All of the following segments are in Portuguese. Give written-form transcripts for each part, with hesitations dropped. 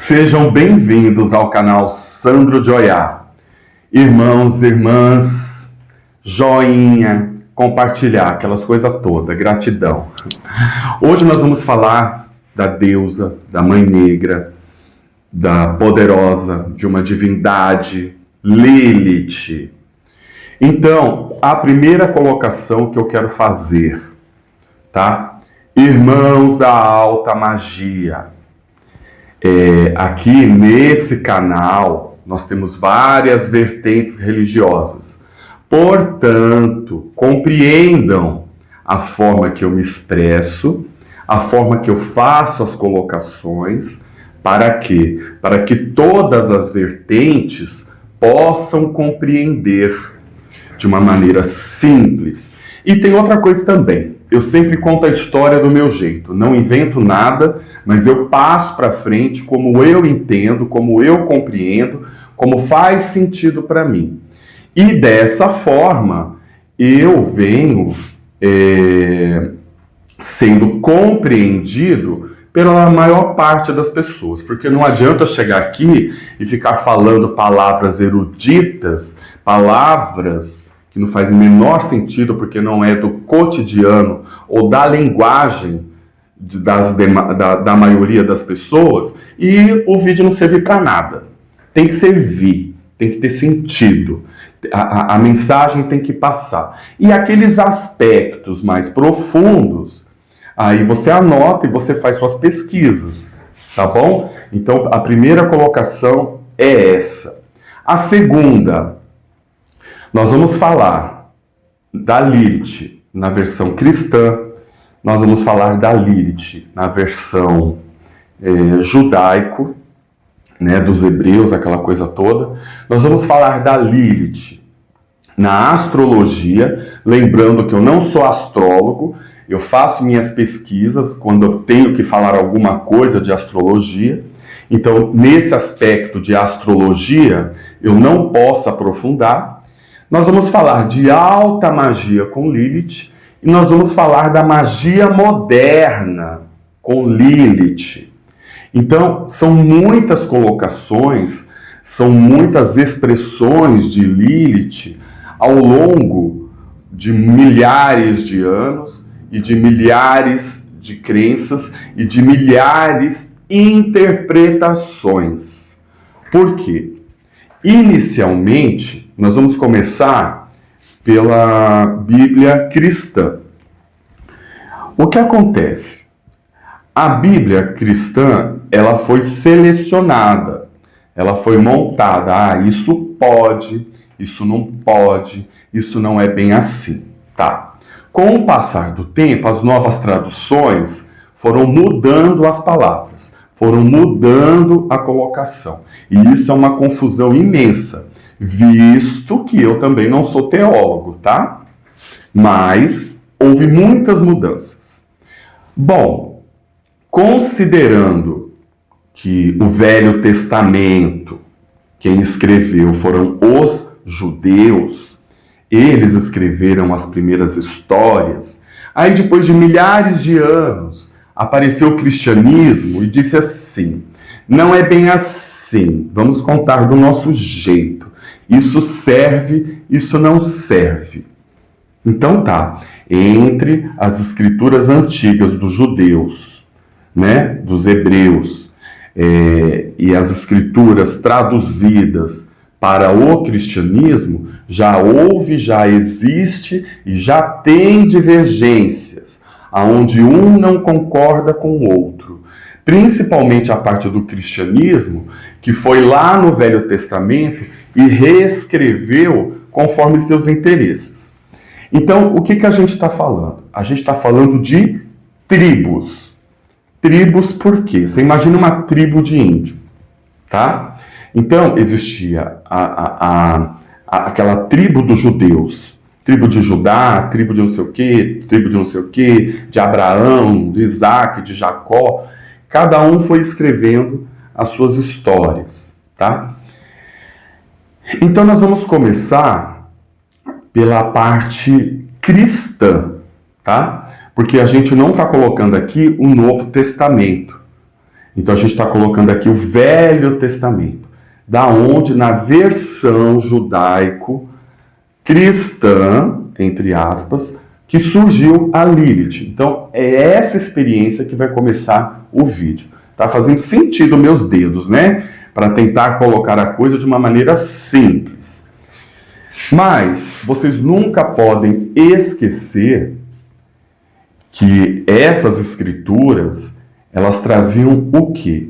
Sejam bem-vindos ao canal Sandro Joiá. Irmãos, irmãs, joinha, compartilhar, aquelas coisas todas, gratidão. Hoje nós vamos falar da deusa, da Mãe Negra, da poderosa, de uma divindade, Lilith. Então, a primeira colocação que eu quero fazer, tá? Irmãos da alta magia. Aqui nesse canal nós temos várias vertentes religiosas. Portanto, compreendam a forma que eu me expresso, a forma que eu faço as colocações. Para quê? Para que todas as vertentes possam compreender de uma maneira simples. E tem outra coisa também. Eu sempre conto a história do meu jeito. Não invento nada, mas eu passo para frente como eu entendo, como eu compreendo, como faz sentido para mim. E dessa forma, eu venho sendo compreendido pela maior parte das pessoas. Porque não adianta chegar aqui e ficar falando palavras eruditas, palavras que não faz o menor sentido porque não é do cotidiano ou da linguagem da maioria das pessoas, e o vídeo não serve para nada. Tem que servir, tem que ter sentido, a mensagem tem que passar. E aqueles aspectos mais profundos, aí você anota e você faz suas pesquisas, tá bom? Então a primeira colocação é essa. A segunda, nós vamos falar da Lilith na versão cristã, nós vamos falar da Lilith na versão judaico, né, dos hebreus, aquela coisa toda. Nós vamos falar da Lilith na astrologia, lembrando que eu não sou astrólogo, eu faço minhas pesquisas quando eu tenho que falar alguma coisa de astrologia. Então, nesse aspecto de astrologia, eu não posso aprofundar. Nós vamos falar de alta magia com Lilith e nós vamos falar da magia moderna com Lilith. Então, são muitas colocações, são muitas expressões de Lilith ao longo de milhares de anos e de milhares de crenças e de milhares de interpretações. Por quê? Inicialmente, nós vamos começar pela Bíblia cristã. O que acontece? A Bíblia cristã, ela foi selecionada, ela foi montada. Isso pode, isso não pode, isso não é bem assim, tá? Com o passar do tempo, as novas traduções foram mudando as palavras, foram mudando a colocação. E isso é uma confusão imensa, visto que eu também não sou teólogo, tá? Mas houve muitas mudanças. Bom, considerando que o Velho Testamento, quem escreveu foram os judeus, eles escreveram as primeiras histórias, aí depois de milhares de anos, apareceu o cristianismo e disse assim: não é bem assim, vamos contar do nosso jeito. Isso serve, isso não serve. Então tá, entre as escrituras antigas dos judeus, né, dos hebreus, e as escrituras traduzidas para o cristianismo, já houve, já existe e já tem divergências, aonde um não concorda com o outro. Principalmente a parte do cristianismo, que foi lá no Velho Testamento e reescreveu conforme seus interesses. Então, o que a gente está falando? A gente está falando de tribos. Tribos por quê? Você imagina uma tribo de índio, tá? Então, existia aquela tribo dos judeus, tribo de Judá, tribo de não sei o quê, tribo de não sei o quê, de Abraão, de Isaac, de Jacó. Cada um foi escrevendo as suas histórias, tá? Então nós vamos começar pela parte cristã, tá? Porque a gente não está colocando aqui o Novo Testamento. Então a gente está colocando aqui o Velho Testamento, da onde na versão judaico-cristã, entre aspas, que surgiu a Lilith. Então é essa experiência que vai começar o vídeo. Tá fazendo sentido meus dedos, né? Para tentar colocar a coisa de uma maneira simples. Mas vocês nunca podem esquecer que essas escrituras, elas traziam o quê?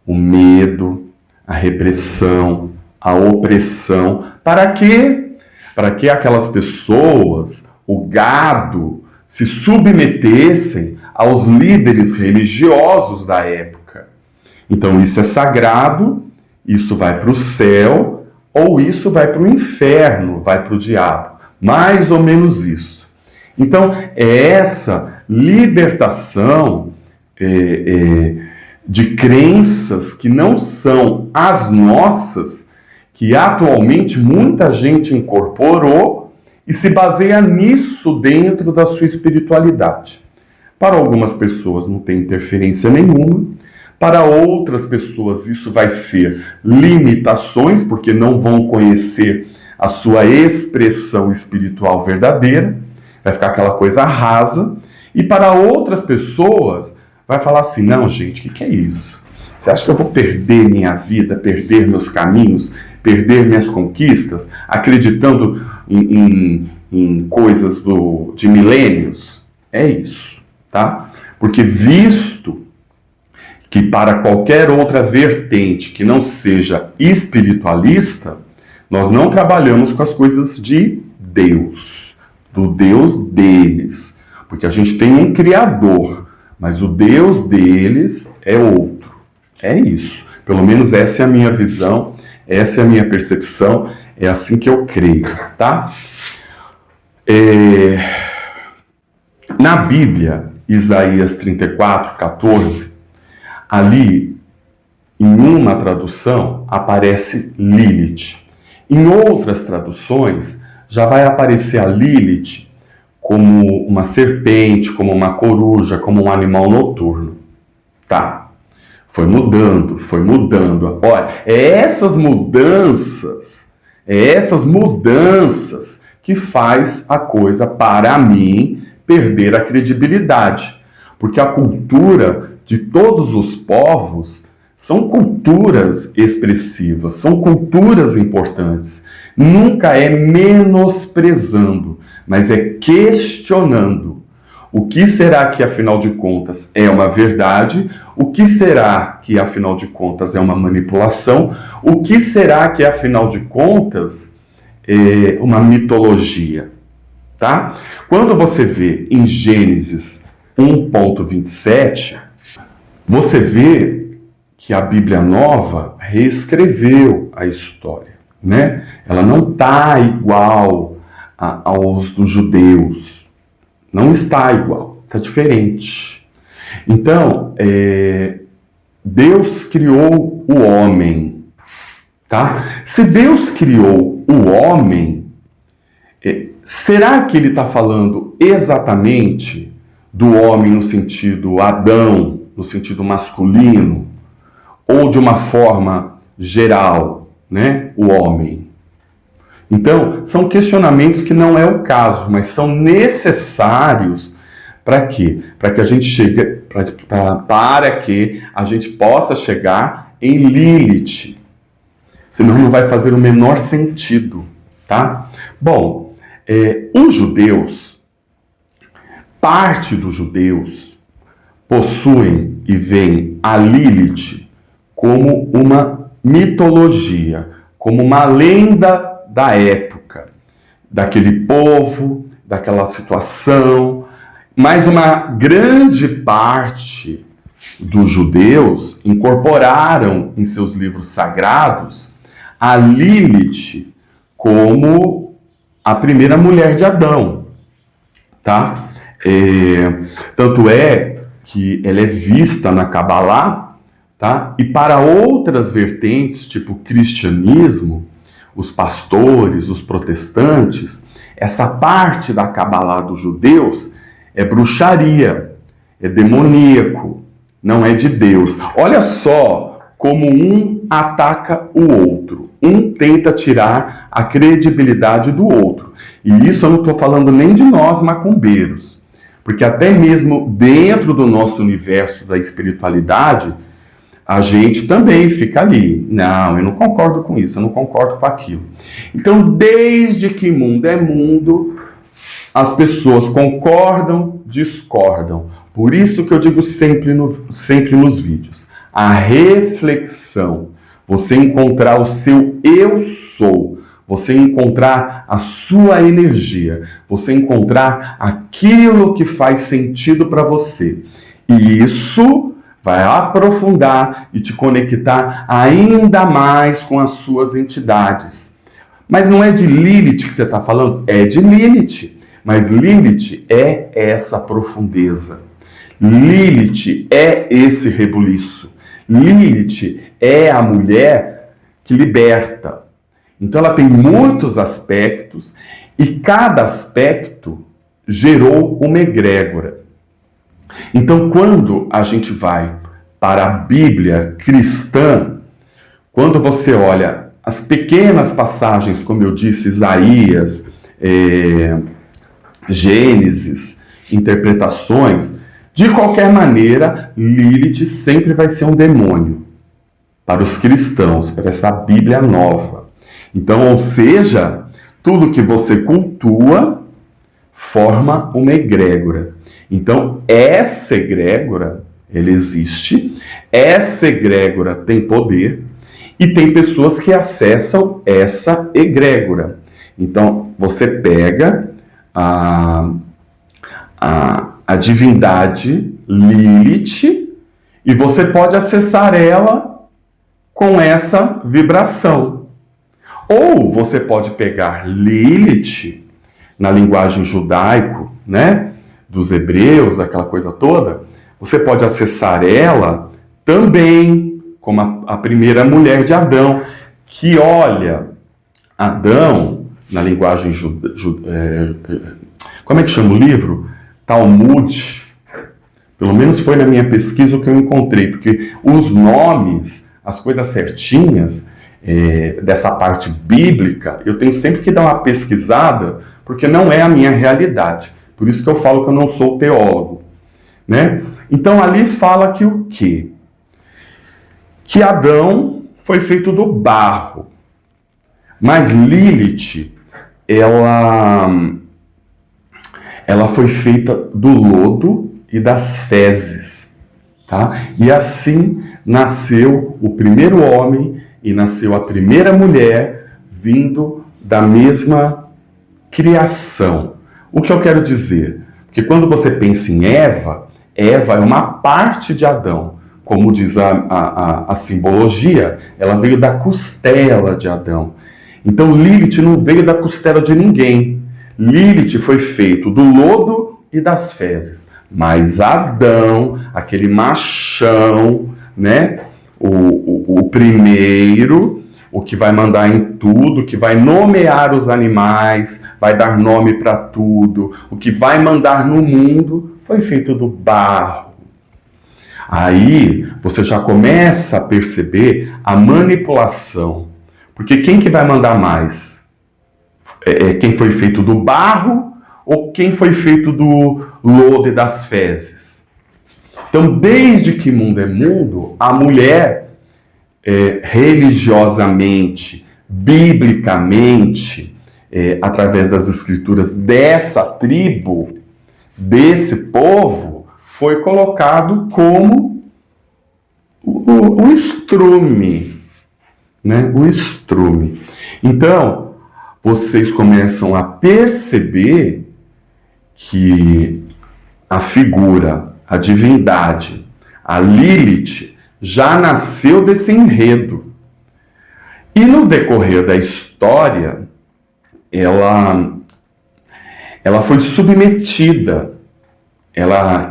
O medo, a repressão, a opressão. Para quê? Para que aquelas pessoas, o gado, se submetessem aos líderes religiosos da época. Então isso é sagrado, isso vai para o céu, ou isso vai para o inferno, vai para o diabo. Mais ou menos isso. Então é essa libertação de crenças que não são as nossas, que atualmente muita gente incorporou e se baseia nisso dentro da sua espiritualidade. Para algumas pessoas não tem interferência nenhuma, para outras pessoas isso vai ser limitações, porque não vão conhecer a sua expressão espiritual verdadeira, vai ficar aquela coisa rasa, e para outras pessoas vai falar assim, não gente, o que é isso? Você acha que eu vou perder minha vida, perder meus caminhos, perder minhas conquistas, acreditando em coisas de milênios? É isso, tá? Porque visto que para qualquer outra vertente que não seja espiritualista, nós não trabalhamos com as coisas de Deus, do Deus deles, porque a gente tem um Criador, mas o Deus deles é outro. É isso. Pelo menos essa é a minha visão, essa é a minha percepção, é assim que eu creio, tá? Na Bíblia, Isaías 34:14, ali, em uma tradução, aparece Lilith. Em outras traduções, já vai aparecer a Lilith como uma serpente, como uma coruja, como um animal noturno. Tá? Foi mudando, foi mudando. Olha, é essas mudanças que faz a coisa, para mim, perder a credibilidade. Porque a cultura de todos os povos são culturas expressivas, são culturas importantes. Nunca é menosprezando, mas é questionando. O que será que, afinal de contas, é uma verdade? O que será que, afinal de contas, é uma manipulação? O que será que, afinal de contas, é uma mitologia? Tá? Quando você vê em Gênesis 1:27, você vê que a Bíblia Nova reescreveu a história, né? Ela não está igual aos dos judeus. Não está igual, está diferente. Então, Deus criou o homem, tá? Se Deus criou o homem, será que ele está falando exatamente do homem no sentido Adão, no sentido masculino, ou de uma forma geral, né? O homem. Então, são questionamentos que não é o caso, mas são necessários para quê? Para que a gente chegue, para que a gente possa chegar em Lilith. Senão não vai fazer o menor sentido, tá? Bom, os judeus, parte dos judeus, possuem e veem a Lilith como uma mitologia, como uma lenda da época, daquele povo, daquela situação, mas uma grande parte dos judeus incorporaram em seus livros sagrados a Lilith como a primeira mulher de Adão, tá? Tanto é que ela é vista na Cabalá, tá? E para outras vertentes, tipo cristianismo, os pastores, os protestantes, essa parte da Cabalá dos judeus é bruxaria, é demoníaco, não é de Deus. Olha só como um ataca o outro. Um tenta tirar a credibilidade do outro. E isso eu não estou falando nem de nós macumbeiros. Porque até mesmo dentro do nosso universo da espiritualidade, a gente também fica ali. Não, eu não concordo com isso, eu não concordo com aquilo. Então, desde que mundo é mundo, as pessoas concordam, discordam. Por isso que eu digo sempre nos vídeos. A reflexão, você encontrar o seu eu sou, você encontrar a sua energia, você encontrar aquilo que faz sentido para você. E isso vai aprofundar e te conectar ainda mais com as suas entidades. Mas não é de Lilith que você está falando? É de Lilith. Mas Lilith é essa profundeza. Lilith é esse rebuliço. Lilith é a mulher que liberta. Então ela tem muitos aspectos e cada aspecto gerou uma egrégora. Então quando a gente vai para a Bíblia cristã, quando você olha as pequenas passagens, como eu disse, Isaías, Gênesis, interpretações, de qualquer maneira, Lilith sempre vai ser um demônio para os cristãos, para essa Bíblia nova. Então, ou seja, tudo que você cultua forma uma egrégora. Então, essa egrégora, ela existe, essa egrégora tem poder e tem pessoas que acessam essa egrégora. Então, você pega a divindade Lilith e você pode acessar ela com essa vibração. Ou você pode pegar Lilith na linguagem judaico, né, dos hebreus, aquela coisa toda, você pode acessar ela também como a primeira mulher de Adão, que olha, Adão, na linguagem como é que chama o livro? Talmud. Pelo menos foi na minha pesquisa o que eu encontrei, porque os nomes, as coisas certinhas dessa parte bíblica, eu tenho sempre que dar uma pesquisada, porque não é a minha realidade. Por isso que eu falo que eu não sou teólogo, né? Então ali fala que o quê? Que Adão foi feito do barro. Mas Lilith, ela foi feita do lodo e das fezes, tá? E assim nasceu o primeiro homem e nasceu a primeira mulher vindo da mesma criação. O que eu quero dizer? Que quando você pensa em Eva, Eva é uma parte de Adão. Como diz a simbologia, ela veio da costela de Adão. Então Lilith não veio da costela de ninguém. Lilith foi feito do lodo e das fezes. Mas Adão, aquele machão, né? O primeiro, o que vai mandar em tudo, que vai nomear os animais, vai dar nome para tudo, o que vai mandar no mundo, foi feito do barro. Aí você já começa a perceber a manipulação. Porque quem que vai mandar mais? Quem foi feito do barro ou quem foi feito do lodo e das fezes? Então, desde que mundo é mundo, a mulher, religiosamente, biblicamente, através das escrituras dessa tribo, desse povo, foi colocado como o estrume, né? O estrume. Então, vocês começam a perceber que a figura, a divindade, a Lilith, já nasceu desse enredo. E no decorrer da história, ela foi submetida.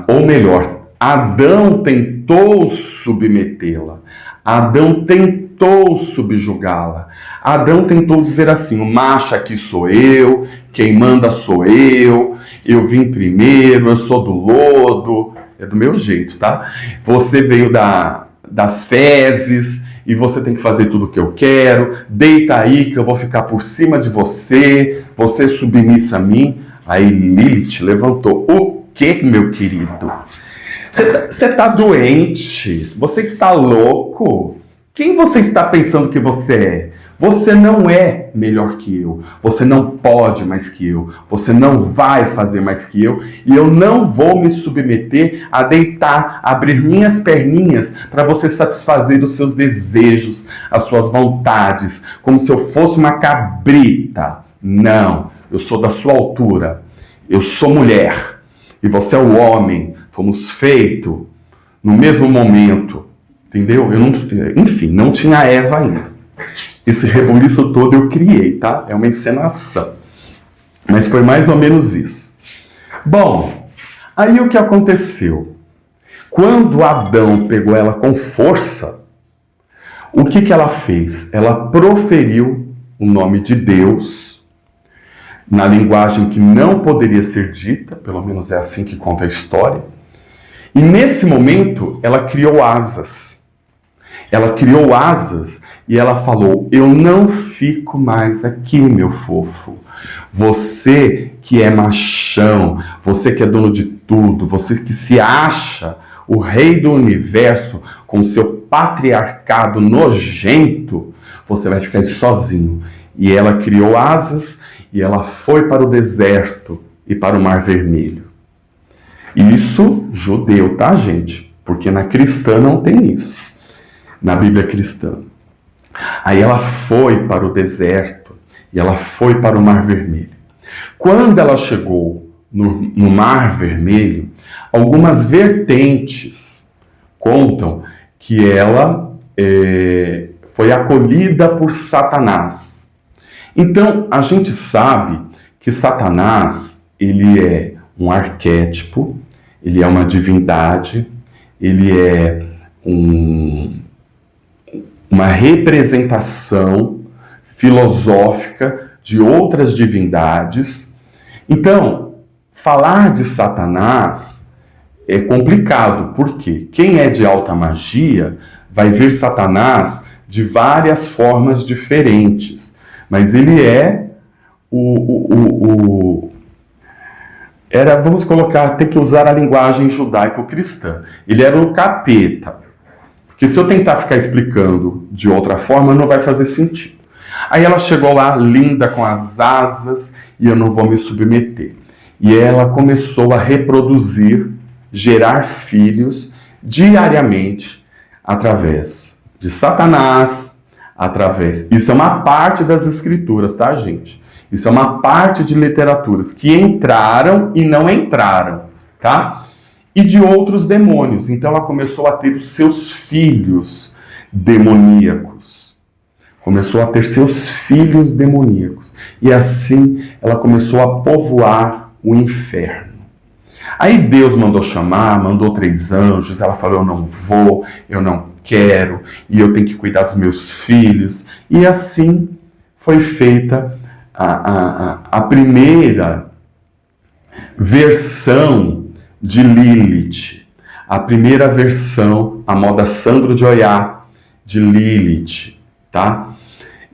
Ou melhor, Adão tentou submetê-la. Adão tentou subjugá-la. Adão tentou dizer assim: o macho aqui sou eu, quem manda sou eu vim primeiro, eu sou do lodo. é do meu jeito, tá? Você veio das fezes e você tem que fazer tudo o que eu quero. Deita aí que eu vou ficar por cima de você. Você é submissa a mim. Aí Lilith levantou. O que, meu querido? Você tá doente? Você está louco? Quem você está pensando que você é? Você não é melhor que eu. Você não pode mais que eu. Você não vai fazer mais que eu. E eu não vou me submeter a deitar, abrir minhas perninhas para você satisfazer os seus desejos, as suas vontades, como se eu fosse uma cabrita. Não, eu sou da sua altura. Eu sou mulher. E você é o homem. Fomos feitos no mesmo momento. Entendeu? Enfim, não tinha Eva ainda. Esse rebuliço todo eu criei, tá? É uma encenação. Mas foi mais ou menos isso. Bom, aí o que aconteceu? Quando Adão pegou ela com força, o que ela fez? Ela proferiu o nome de Deus na linguagem que não poderia ser dita, pelo menos é assim que conta a história. E nesse momento, ela criou asas. Ela criou asas e ela falou: eu não fico mais aqui, meu fofo. Você que é machão, você que é dono de tudo, você que se acha o rei do universo com seu patriarcado nojento, você vai ficar aí sozinho. E ela criou asas e ela foi para o deserto e para o Mar Vermelho. Isso judeu, tá, gente? Porque na cristã não tem isso. Na Bíblia cristã. Aí ela foi para o deserto e ela foi para o Mar Vermelho. Quando ela chegou no Mar Vermelho, algumas vertentes contam que ela foi acolhida por Satanás. Então, a gente sabe que Satanás, ele é um arquétipo, ele é uma divindade, ele é uma representação filosófica de outras divindades. Então, falar de Satanás é complicado, porque quem é de alta magia vai ver Satanás de várias formas diferentes, mas ele é vamos colocar, tem que usar a linguagem judaico-cristã. Ele era o capeta. Porque se eu tentar ficar explicando de outra forma, não vai fazer sentido. Aí ela chegou lá, linda, com as asas, e eu não vou me submeter. E ela começou a reproduzir, gerar filhos diariamente, através de Satanás, Isso é uma parte das escrituras, tá, gente? Isso é uma parte de literaturas que entraram e não entraram, tá? E de outros demônios. Então ela começou a ter os seus filhos demoníacos. Começou a ter seus filhos demoníacos. E assim ela começou a povoar o inferno. Aí Deus mandou chamar, mandou 3 anjos. Ela falou: eu não vou, eu não quero, e eu tenho que cuidar dos meus filhos. E assim foi feita a primeira versão de Lilith, a primeira versão, a moda Sandro de Oyá, de Lilith, tá?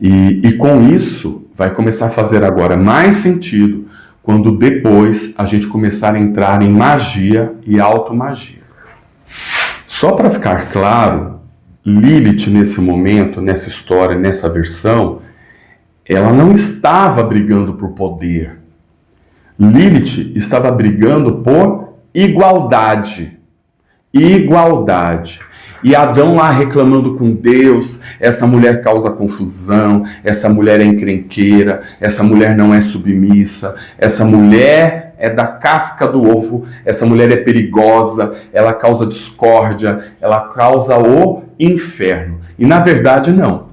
E com isso vai começar a fazer agora mais sentido quando depois a gente começar a entrar em magia e automagia. Só para ficar claro, Lilith nesse momento, nessa história, nessa versão, ela não estava brigando por poder. Lilith estava brigando por igualdade. Igualdade. E Adão lá reclamando com Deus: essa mulher causa confusão, essa mulher é encrenqueira, essa mulher não é submissa, essa mulher é da casca do ovo, essa mulher é perigosa, ela causa discórdia, ela causa o inferno. E na verdade não.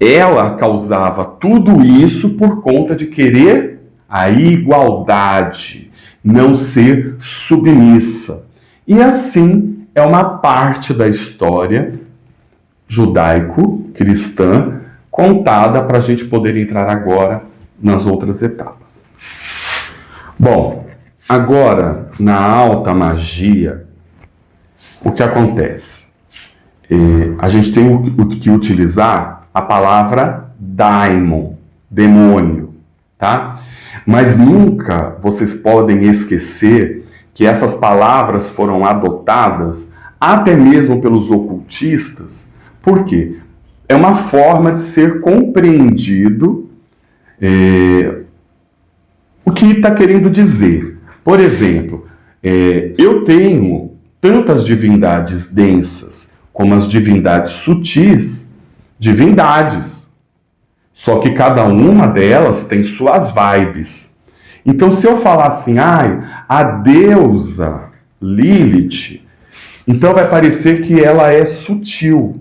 Ela causava tudo isso por conta de querer a igualdade, não ser submissa. E assim é uma parte da história judaico-cristã contada para a gente poder entrar agora nas outras etapas. Bom, agora na alta magia, o que acontece? A gente tem que utilizar a palavra daimon, demônio, tá? Mas nunca vocês podem esquecer que essas palavras foram adotadas até mesmo pelos ocultistas. Por quê? É uma forma de ser compreendido o que está querendo dizer. Por exemplo, eu tenho tantas divindades densas como as divindades sutis, divindades. Só que cada uma delas tem suas vibes. Então, se eu falar assim, a deusa Lilith, então vai parecer que ela é sutil,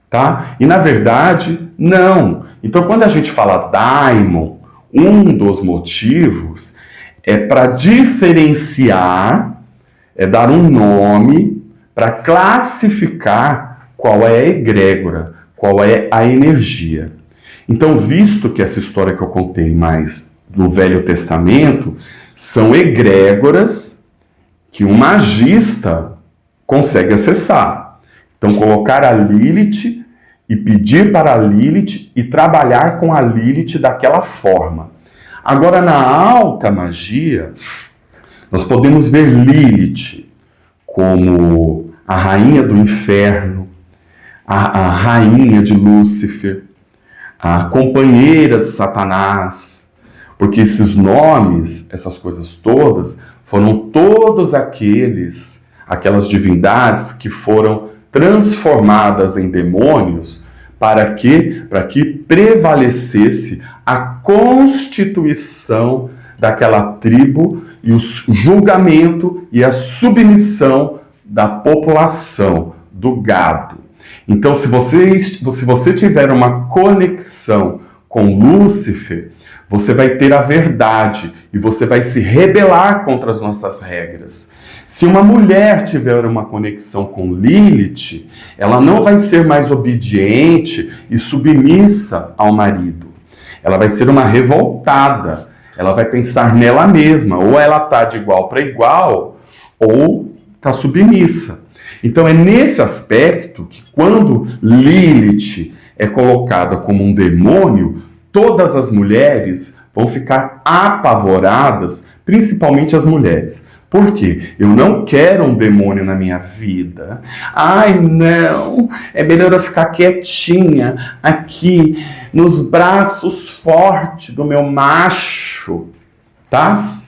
tá? E na verdade, não. Então, quando a gente fala daimon, um dos motivos é para diferenciar, é dar um nome para classificar qual é a egrégora, qual é a energia. Então, visto que essa história que eu contei mais do Velho Testamento são egrégoras que um magista consegue acessar. Então, colocar a Lilith e pedir para a Lilith e trabalhar com a Lilith daquela forma. Agora, na alta magia, nós podemos ver Lilith como a rainha do inferno, a rainha de Lúcifer, a companheira de Satanás, porque esses nomes, essas coisas todas, foram todos aquelas divindades que foram transformadas em demônios para que prevalecesse a constituição daquela tribo e o julgamento e a submissão da população, do gado. Então, se você tiver uma conexão com Lúcifer, você vai ter a verdade e você vai se rebelar contra as nossas regras. Se uma mulher tiver uma conexão com Lilith, ela não vai ser mais obediente e submissa ao marido. Ela vai ser uma revoltada. Ela vai pensar nela mesma. Ou ela está de igual para igual, ou está submissa. Então é nesse aspecto que quando Lilith é colocada como um demônio, todas as mulheres vão ficar apavoradas, principalmente as mulheres. Por quê? Eu não quero um demônio na minha vida. Ai, não, é melhor eu ficar quietinha aqui nos braços fortes do meu macho, tá?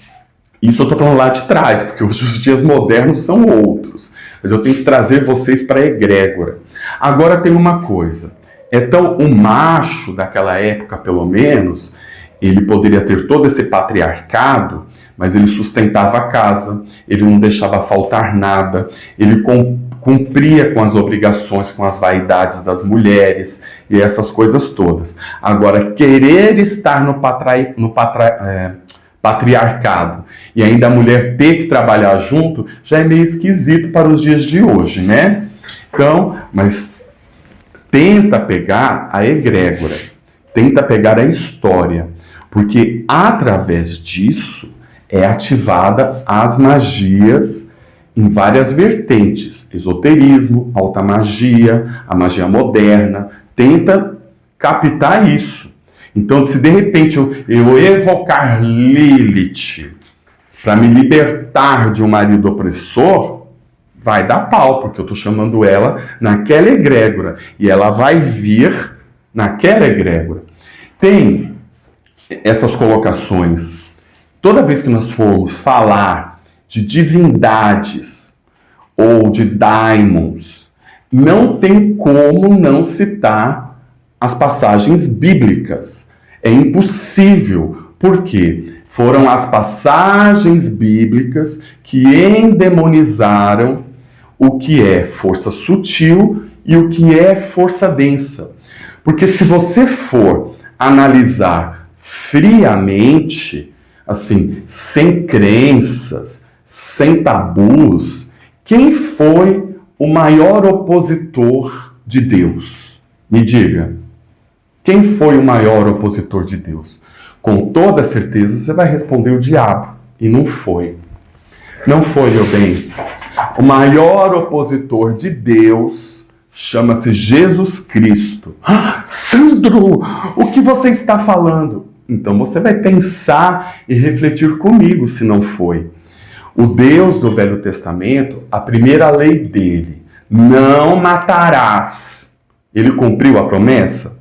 Isso eu tô falando lá de trás, porque os dias modernos são outros. Mas eu tenho que trazer vocês para a egrégora. Agora tem uma coisa. Então, o macho daquela época, pelo menos, ele poderia ter todo esse patriarcado, mas ele sustentava a casa, ele não deixava faltar nada, ele cumpria com as obrigações, com as vaidades das mulheres e essas coisas todas. Agora, querer estar no patriarcado e ainda a mulher ter que trabalhar junto, já é meio esquisito para os dias de hoje, né? Então, mas tenta pegar a egrégora, tenta pegar a história, porque através disso é ativada as magias em várias vertentes, esoterismo, alta magia, a magia moderna, tenta captar isso. Então, se de repente eu evocar Lilith para me libertar de um marido opressor, vai dar pau, porque eu estou chamando ela naquela egrégora. E ela vai vir naquela egrégora. Tem essas colocações. Toda vez que nós formos falar de divindades ou de daimons, não tem como não citar as passagens bíblicas. É impossível. Por quê? Foram as passagens bíblicas que endemonizaram o que é força sutil e o que é força densa. Porque se você for analisar friamente, assim, sem crenças, sem tabus, quem foi o maior opositor de Deus? Me diga. Quem foi o maior opositor de Deus? Com toda certeza você vai responder o diabo. E não foi. Não foi, meu bem. O maior opositor de Deus chama-se Jesus Cristo. Ah, Sandro, o que você está falando? Então você vai pensar e refletir comigo se não foi. O Deus do Velho Testamento, a primeira lei dele, não matarás. Ele cumpriu a promessa?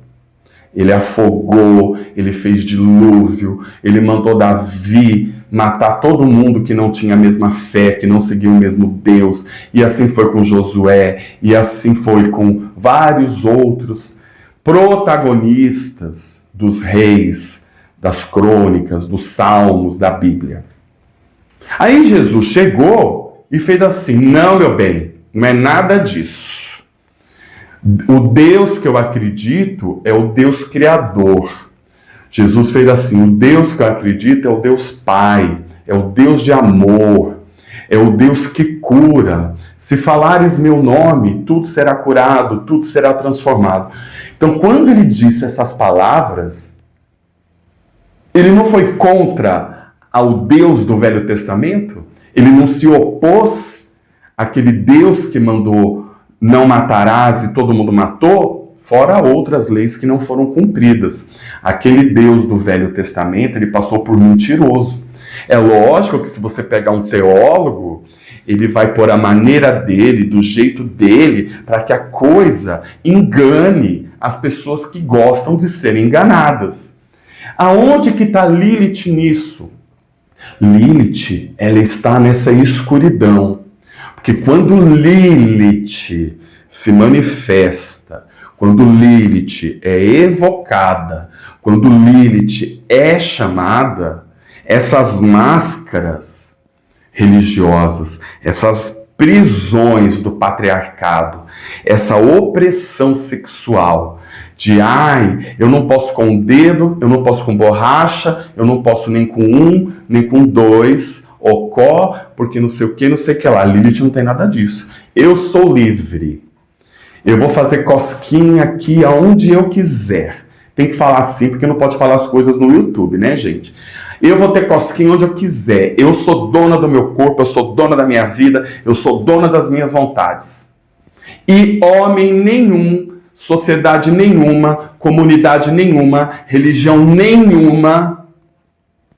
Ele afogou, ele fez dilúvio, ele mandou Davi matar todo mundo que não tinha a mesma fé, que não seguia o mesmo Deus. E assim foi com Josué, e assim foi com vários outros protagonistas dos reis, das crônicas, dos salmos, da Bíblia. Aí Jesus chegou e fez assim: não, meu bem, não é nada disso. O Deus que eu acredito é o Deus Criador. Jesus fez assim: o Deus que eu acredito é o Deus Pai, é o Deus de amor, é o Deus que cura. Se falares meu nome, tudo será curado, tudo será transformado. Então, quando ele disse essas palavras, ele não foi contra ao Deus do Velho Testamento? Ele não se opôs àquele Deus que mandou não matarás e todo mundo matou, fora outras leis que não foram cumpridas. Aquele Deus do Velho Testamento, ele passou por mentiroso. É lógico que se você pegar um teólogo, ele vai pôr a maneira dele, do jeito dele, para que a coisa engane as pessoas que gostam de serem enganadas. Aonde que está Lilith nisso? Lilith, ela está nessa escuridão. Porque quando Lilith se manifesta, quando Lilith é evocada, quando Lilith é chamada, essas máscaras religiosas, essas prisões do patriarcado, essa opressão sexual, de eu não posso com um dedo, eu não posso com borracha, eu não posso nem com um, nem com dois, ocó, porque não sei o que, não sei o que lá. Lilith não tem nada disso. Eu sou livre. Eu vou fazer cosquinha aqui aonde eu quiser. Tem que falar assim, porque não pode falar as coisas no YouTube, né, gente? Eu vou ter cosquinha onde eu quiser. Eu sou dona do meu corpo, eu sou dona da minha vida, eu sou dona das minhas vontades. E homem nenhum, sociedade nenhuma, comunidade nenhuma, religião nenhuma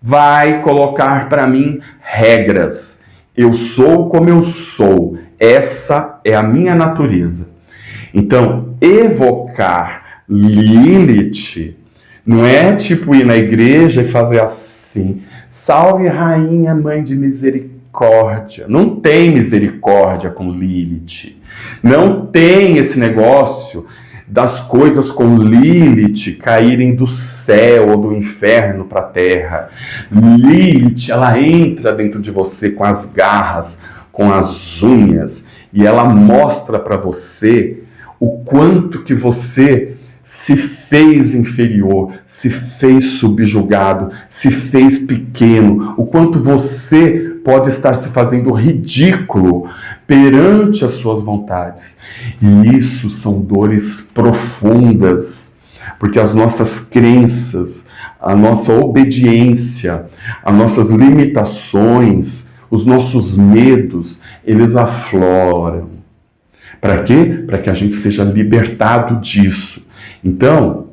vai colocar para mim regras. Eu sou como eu sou. Essa é a minha natureza. Então, evocar Lilith não é tipo ir na igreja e fazer assim: salve rainha, mãe de misericórdia. Não tem misericórdia com Lilith. Não tem esse negócio das coisas com Lilith caírem do céu ou do inferno para a terra. Lilith, ela entra dentro de você com as garras, com as unhas, e ela mostra para você o quanto que você se fez inferior, se fez subjugado, se fez pequeno, o quanto você pode estar se fazendo ridículo perante as suas vontades. E isso são dores profundas, porque as nossas crenças, a nossa obediência, as nossas limitações, os nossos medos, eles afloram. Para quê? Para que a gente seja libertado disso. Então,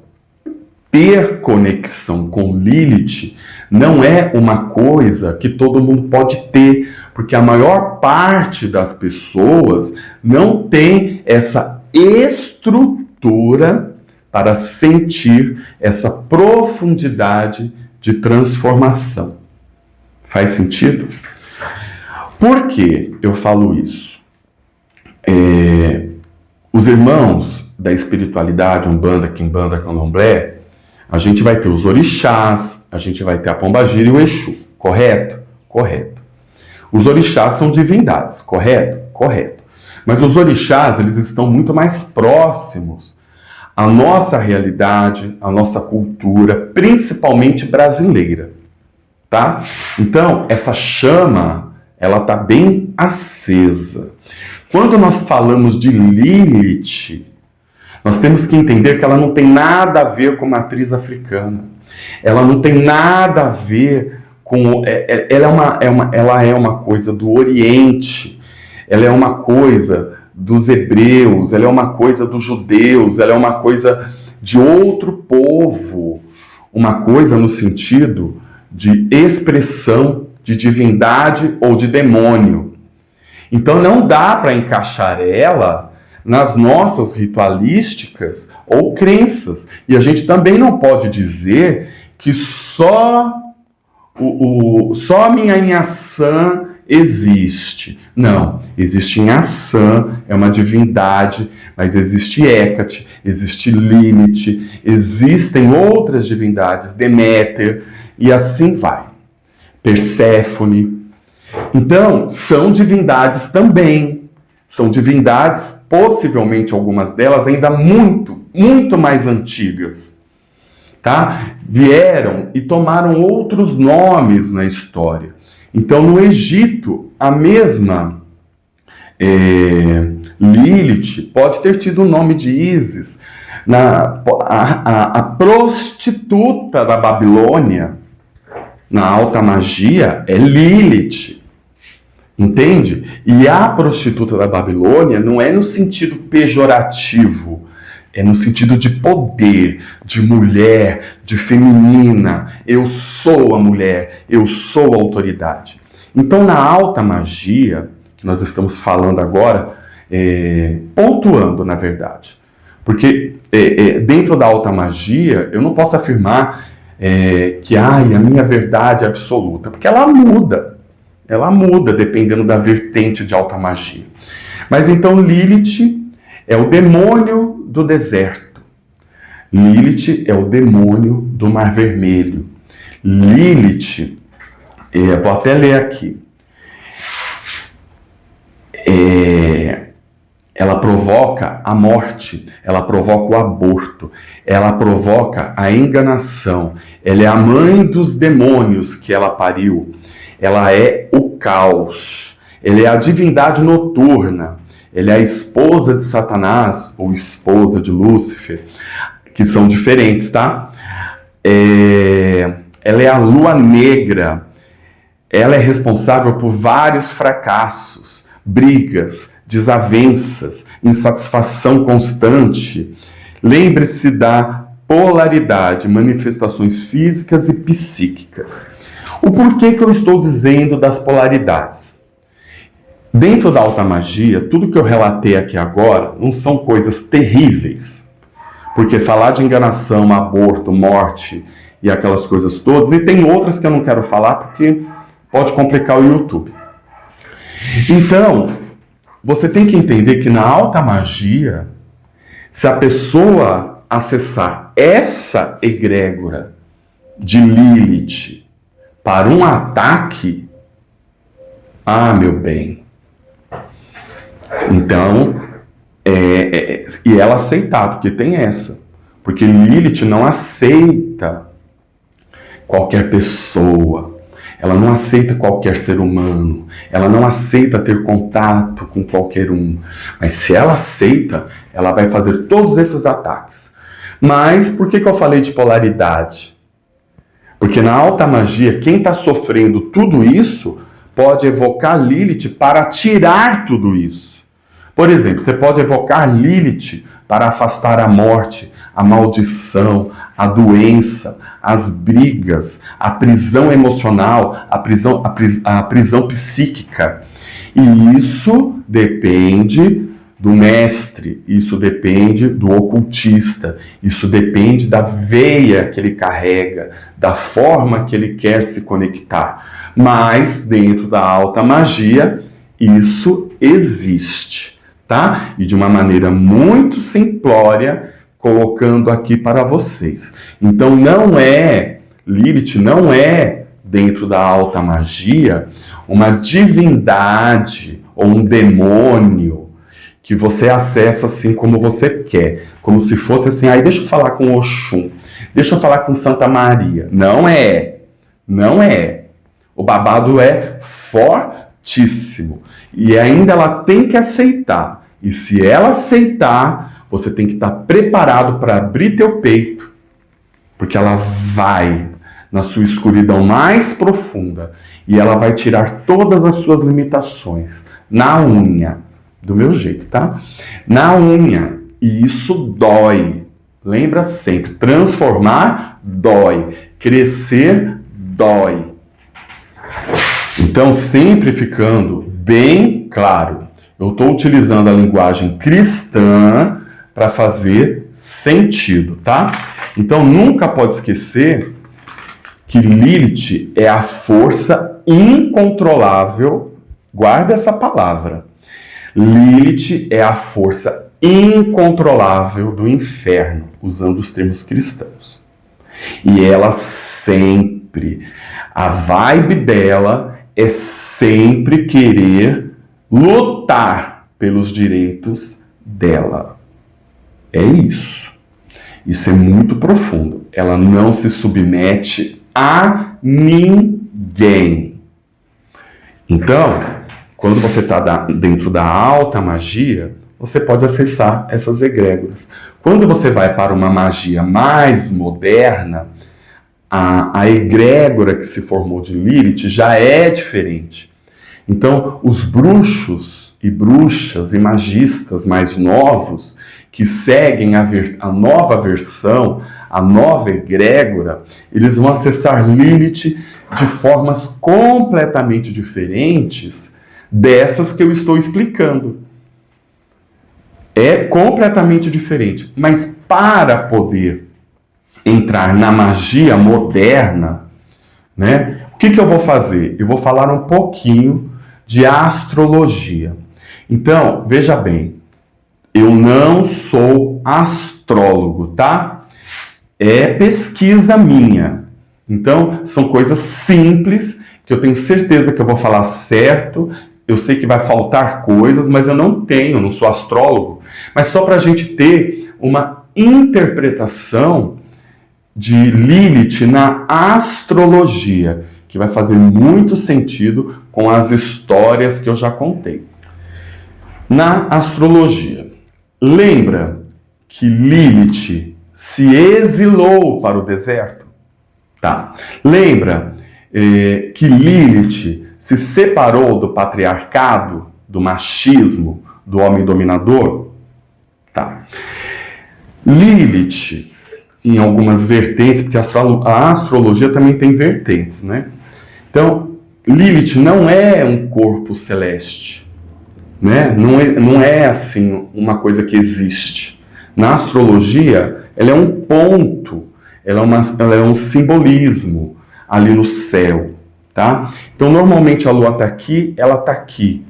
ter conexão com Lilith não é uma coisa que todo mundo pode ter, porque a maior parte das pessoas não tem essa estrutura para sentir essa profundidade de transformação. Faz sentido? Por que eu falo isso? Os irmãos da espiritualidade, Umbanda, Quimbanda, Candomblé, a gente vai ter os orixás, a gente vai ter a Pombagira e o Exu, correto? Correto. Os orixás são divindades, correto? Correto. Mas os orixás, eles estão muito mais próximos à nossa realidade, à nossa cultura, principalmente brasileira, tá? Então, essa chama, ela está bem acesa. Quando nós falamos de Lilith, nós temos que entender que ela não tem nada a ver com matriz africana. Ela não tem nada a ver com... Ela é uma coisa do Oriente. ela é uma coisa dos hebreus, ela é uma coisa dos judeus, ela é uma coisa de outro povo, uma coisa no sentido de expressão de divindade ou de demônio. Então não dá para encaixar ela nas nossas ritualísticas ou crenças. E a gente também não pode dizer que só a minha Inhaçã existe. Não, existe Inhaçã, é uma divindade, mas existe Hecate, existe Lilith, existem outras divindades, Deméter, e assim vai. Perséfone. Então, são divindades também. São divindades, possivelmente algumas delas, ainda muito, muito mais antigas. Tá? Vieram e tomaram outros nomes na história. Então, no Egito, a mesma Lilith pode ter tido o nome de Ísis. A prostituta da Babilônia, na alta magia, é Lilith. Entende? E a prostituta da Babilônia não é no sentido pejorativo, é no sentido de poder, de mulher, de feminina. Eu sou a mulher, eu sou a autoridade. Então, na alta magia, que nós estamos falando agora, pontuando, na verdade. Porque dentro da alta magia, eu não posso afirmar que a minha verdade é absoluta, porque ela muda. Ela muda dependendo da vertente de alta magia. Mas então Lilith é o demônio do deserto. Lilith é o demônio do Mar Vermelho. Lilith, vou até ler aqui. Ela provoca a morte, ela provoca o aborto, ela provoca a enganação. Ela é a mãe dos demônios que ela pariu. Ela é o caos. Ela é a divindade noturna. Ela é a esposa de Satanás, ou esposa de Lúcifer, que são diferentes, tá? Ela é a lua negra. Ela é responsável por vários fracassos, brigas, desavenças, insatisfação constante. Lembre-se da polaridade, manifestações físicas e psíquicas. O porquê que eu estou dizendo das polaridades? Dentro da alta magia, tudo que eu relatei aqui agora não são coisas terríveis. Porque falar de enganação, aborto, morte e aquelas coisas todas, e tem outras que eu não quero falar porque pode complicar o YouTube. Então, você tem que entender que na alta magia, se a pessoa acessar essa egrégora de Lilith para um ataque, meu bem. Então, e ela aceitar, porque tem essa. Porque Lilith não aceita qualquer pessoa. Ela não aceita qualquer ser humano. Ela não aceita ter contato com qualquer um. Mas se ela aceita, ela vai fazer todos esses ataques. Mas por que eu falei de polaridade? Porque na alta magia, quem está sofrendo tudo isso pode evocar Lilith para tirar tudo isso. Por exemplo, você pode evocar Lilith para afastar a morte, a maldição, a doença, as brigas, a prisão emocional, a prisão psíquica. E isso depende do mestre, isso depende do ocultista, isso depende da veia que ele carrega, da forma que ele quer se conectar. Mas, dentro da alta magia, isso existe, tá? E de uma maneira muito simplória, colocando aqui para vocês. Então, Lilith não é, dentro da alta magia, uma divindade ou um demônio que você acessa assim como você quer, como se fosse assim, deixa eu falar com Oxum, deixa eu falar com Santa Maria. Não é. O babado é fortíssimo. E ainda ela tem que aceitar. E se ela aceitar, você tem que estar preparado para abrir teu peito, porque ela vai na sua escuridão mais profunda e ela vai tirar todas as suas limitações. na unha, do meu jeito, tá? Na unha, e isso dói. Lembra sempre, transformar dói, crescer dói. Então, sempre ficando bem claro, eu estou utilizando a linguagem cristã para fazer sentido, tá? Então, nunca pode esquecer que Lilith é a força incontrolável, guarda essa palavra. Lilith é a força incontrolável do inferno, usando os termos cristãos. E ela sempre, a vibe dela é sempre querer lutar pelos direitos dela. É isso. Isso é muito profundo. Ela não se submete a ninguém. Então, quando você está dentro da alta magia, você pode acessar essas egrégoras. Quando você vai para uma magia mais moderna, a egrégora que se formou de Lilith já é diferente. Então, os bruxos e bruxas e magistas mais novos, que seguem a nova versão, a nova egrégora, eles vão acessar Lilith de formas completamente diferentes dessas que eu estou explicando. É completamente diferente. Mas para poder entrar na magia moderna, né, o que eu vou fazer? Eu vou falar um pouquinho de astrologia. Então, veja bem, eu não sou astrólogo, tá? É pesquisa minha. Então, são coisas simples que eu tenho certeza que eu vou falar certo. Eu sei que vai faltar coisas, mas eu não sou astrólogo. Mas só para a gente ter uma interpretação de Lilith na astrologia, que vai fazer muito sentido com as histórias que eu já contei. Na astrologia, lembra que Lilith se exilou para o deserto? Tá. Lembra que Lilith se separou do patriarcado, do machismo, do homem dominador? Tá. Lilith, em algumas vertentes, porque a astrologia também tem vertentes, né? Então, Lilith não é um corpo celeste, né? Não é assim uma coisa que existe. Na astrologia, ela é um ponto, ela é um simbolismo ali no céu, tá? Então, normalmente a Lua está aqui, ela está aqui.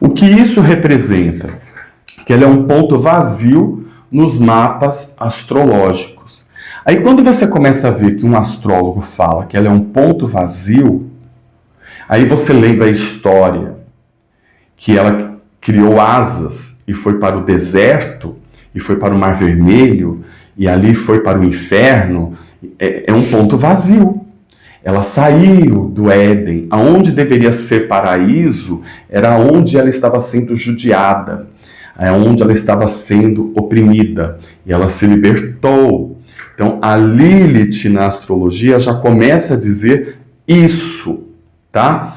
O que isso representa? Que ela é um ponto vazio nos mapas astrológicos. Aí, quando você começa a ver que um astrólogo fala que ela é um ponto vazio, aí você lembra a história que ela criou asas e foi para o deserto, e foi para o Mar Vermelho, e ali foi para o inferno. É um ponto vazio. Ela saiu do Éden, aonde deveria ser paraíso, era onde ela estava sendo judiada, é onde ela estava sendo oprimida, e ela se libertou. Então, a Lilith na astrologia já começa a dizer isso, tá?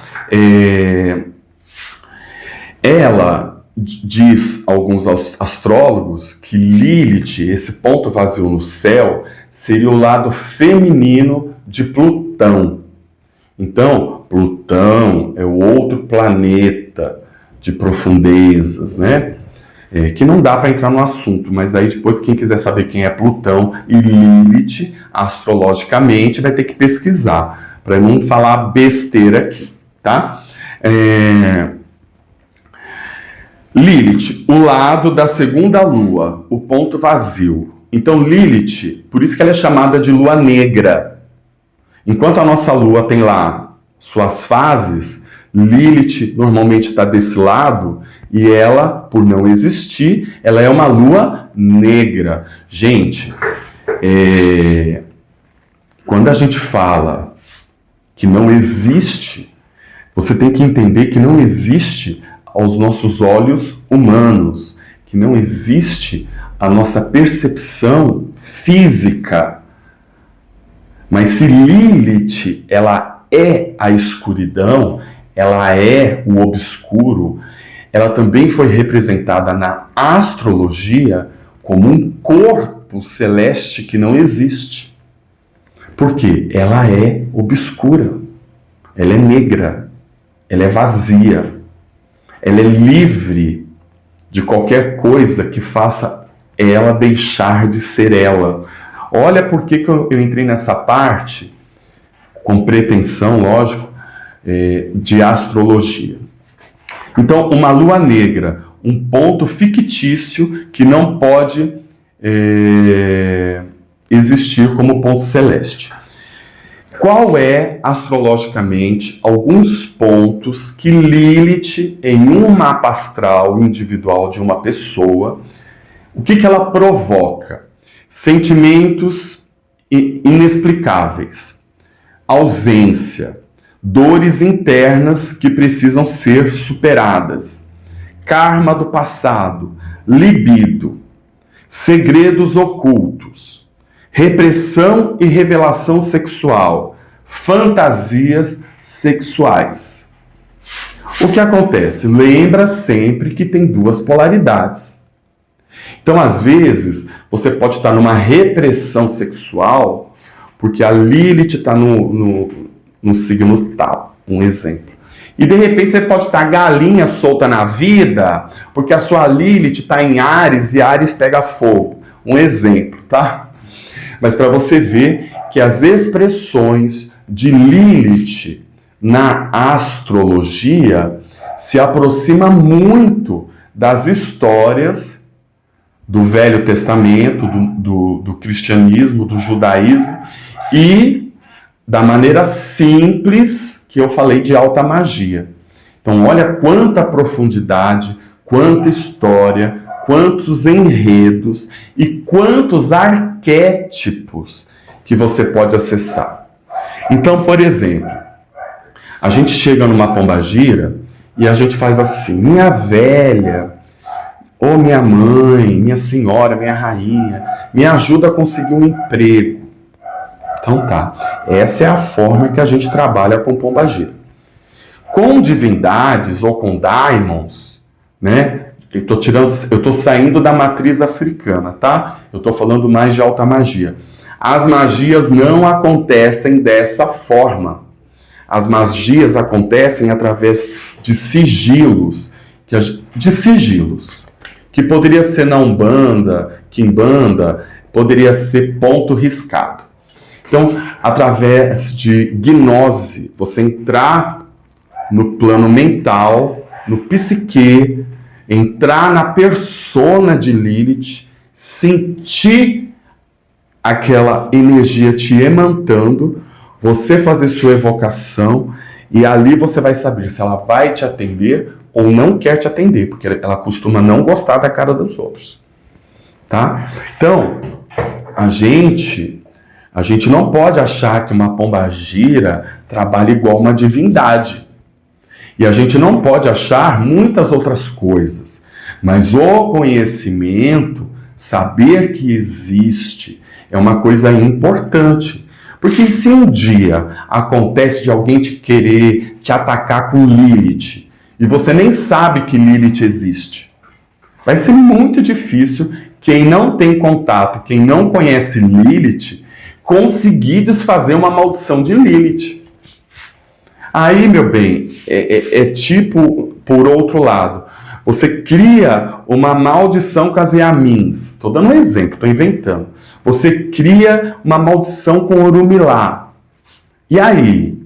Ela diz, alguns astrólogos, que Lilith, esse ponto vazio no céu, seria o lado feminino de Plutão. Então, Plutão é o outro planeta de profundezas, né? Que não dá para entrar no assunto, mas aí depois quem quiser saber quem é Plutão e Lilith, astrologicamente, vai ter que pesquisar, para não falar besteira aqui, tá? Lilith, o lado da segunda lua, o ponto vazio. Então Lilith, por isso que ela é chamada de lua negra. Enquanto a nossa lua tem lá suas fases, Lilith normalmente está desse lado, e ela, por não existir, ela é uma lua negra. Gente, quando a gente fala que não existe, você tem que entender que não existe aos nossos olhos humanos, que não existe a nossa percepção física. Mas se Lilith, ela é a escuridão, ela é o obscuro, ela também foi representada na astrologia como um corpo celeste que não existe. Por quê? Ela é obscura, ela é negra, ela é vazia, ela é livre de qualquer coisa que faça ela deixar de ser ela. Olha por que eu entrei nessa parte, com pretensão, lógico, de astrologia. Então, uma lua negra, um ponto fictício que não pode existir como ponto celeste. Qual é, astrologicamente, alguns pontos que Lilith, em um mapa astral individual de uma pessoa, o que ela provoca? Sentimentos inexplicáveis, ausência, dores internas que precisam ser superadas, karma do passado, libido, segredos ocultos, repressão e revelação sexual, fantasias sexuais. O que acontece? Lembra sempre que tem duas polaridades. Então, às vezes, você pode estar numa repressão sexual porque a Lilith está no signo tal, um exemplo. E de repente você pode estar galinha solta na vida porque a sua Lilith está em Áries e Áries pega fogo. Um exemplo, tá? Mas para você ver que as expressões de Lilith na astrologia se aproximam muito das histórias do Velho Testamento, do cristianismo, do judaísmo e da maneira simples que eu falei de alta magia. Então, olha quanta profundidade, quanta história, quantos enredos e quantos arquétipos que você pode acessar. Então, por exemplo, a gente chega numa pombagira e a gente faz assim: minha velha, ou minha mãe, minha senhora, minha rainha, me ajuda a conseguir um emprego. Então tá, essa é a forma que a gente trabalha com pombagira. Com divindades ou com daimons, né? Eu tô saindo da matriz africana, tá? Eu tô falando mais de alta magia. As magias não acontecem dessa forma. As magias acontecem através de sigilos, que poderia ser na Umbanda, Quimbanda, poderia ser ponto riscado. Então, através de gnose, você entrar no plano mental, no psique, entrar na persona de Lilith, sentir aquela energia te emantando, você fazer sua evocação e ali você vai saber se ela vai te atender ou não quer te atender, porque ela costuma não gostar da cara dos outros, tá? Então, a gente não pode achar que uma pombagira trabalha igual uma divindade. E a gente não pode achar muitas outras coisas. Mas o conhecimento, saber que existe, é uma coisa importante. Porque se um dia acontece de alguém te querer te atacar com Lilith, e você nem sabe que Lilith existe, vai ser muito difícil quem não tem contato, quem não conhece Lilith, conseguir desfazer uma maldição de Lilith. Aí, meu bem, é tipo, por outro lado, você cria uma maldição com as Yamins. Estou dando um exemplo, estou inventando. Você cria uma maldição com Orumilá. E aí?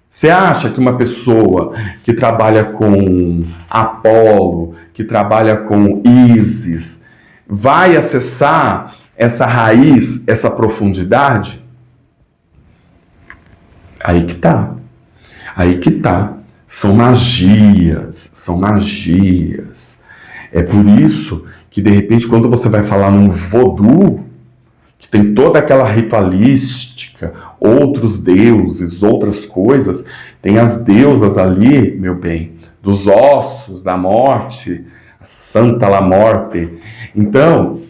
Você acha que uma pessoa que trabalha com Apolo, que trabalha com Ísis, vai acessar essa raiz, essa profundidade? Aí que tá. Aí que tá. São magias, são magias. É por isso que, de repente, quando você vai falar num voodoo, que tem toda aquela ritualística, outros deuses, outras coisas, tem as deusas ali, meu bem, dos ossos, da morte, a Santa La Morte. Então,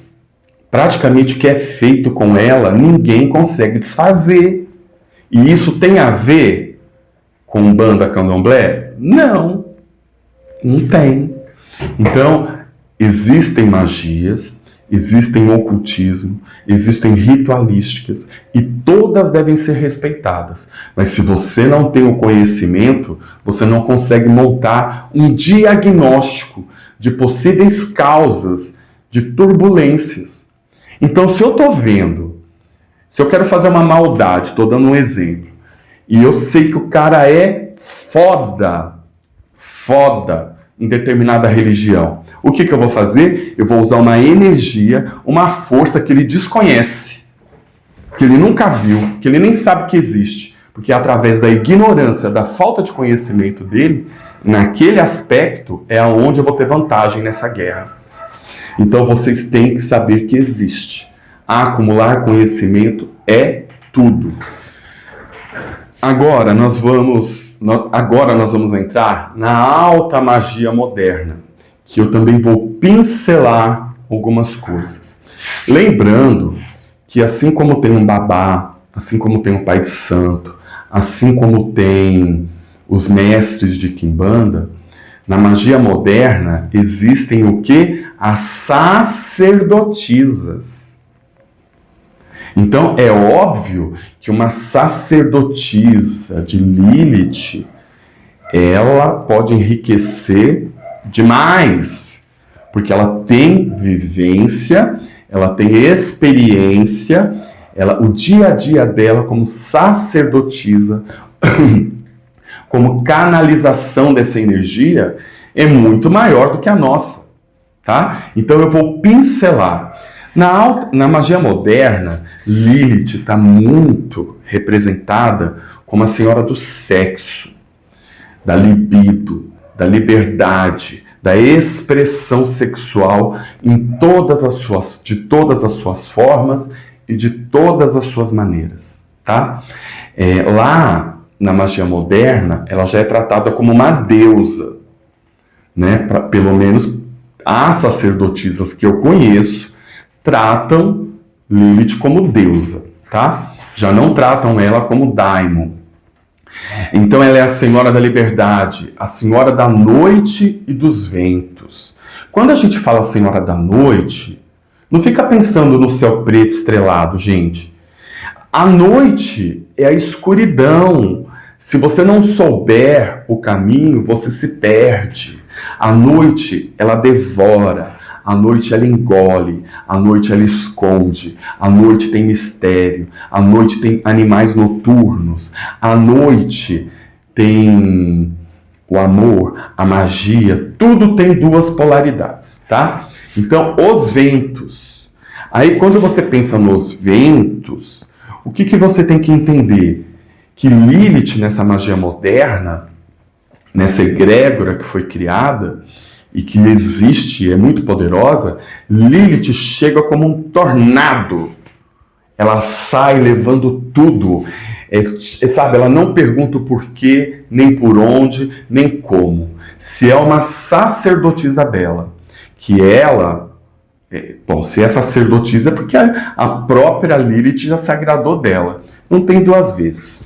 praticamente o que é feito com ela, ninguém consegue desfazer. E isso tem a ver com Umbanda, Candomblé? Não, não tem. Então, existem magias, existem ocultismo, existem ritualísticas e todas devem ser respeitadas. Mas se você não tem o conhecimento, você não consegue montar um diagnóstico de possíveis causas de turbulências. Então, se eu estou vendo, se eu quero fazer uma maldade, estou dando um exemplo, e eu sei que o cara é foda em determinada religião, o que eu vou fazer? Eu vou usar uma energia, uma força que ele desconhece, que ele nunca viu, que ele nem sabe que existe, porque através da ignorância, da falta de conhecimento dele, naquele aspecto é onde eu vou ter vantagem nessa guerra. Então vocês têm que saber que existe. Acumular conhecimento é tudo. Agora nós vamos entrar na alta magia moderna, que eu também vou pincelar algumas coisas. Lembrando que assim como tem um babá, assim como tem um pai de santo, assim como tem os mestres de Quimbanda, na magia moderna existem o quê? As sacerdotisas. Então é óbvio que uma sacerdotisa de Lilith, ela pode enriquecer demais, porque ela tem vivência, ela tem experiência, o dia a dia dela como sacerdotisa, como canalização dessa energia, é muito maior do que a nossa, tá? Então eu vou pincelar. Na magia moderna, Lilith está muito representada como a senhora do sexo, da libido, da liberdade, da expressão sexual de todas as suas formas e de todas as suas maneiras, tá? Lá na magia moderna, ela já é tratada como uma deusa, né? Pelo menos as sacerdotisas que eu conheço tratam Lilith como deusa, tá? Já não tratam ela como daimon. Então ela é a senhora da liberdade, a senhora da noite e dos ventos. Quando a gente fala senhora da noite, não fica pensando no céu preto estrelado, gente. A noite é a escuridão. Se você não souber o caminho, você se perde. A noite, ela devora. A noite ela engole, a noite ela esconde, a noite tem mistério, a noite tem animais noturnos, a noite tem o amor, a magia, tudo tem duas polaridades, tá? Então, os ventos. Aí, quando você pensa nos ventos, o que você tem que entender? Que Lilith, nessa magia moderna, nessa egrégora que foi criada, e que existe, é muito poderosa, Lilith chega como um tornado. Ela sai levando tudo. Sabe, ela não pergunta o porquê, nem por onde, nem como. Se é uma sacerdotisa dela, que ela... se é sacerdotisa é porque a própria Lilith já se agradou dela. Não tem duas vezes.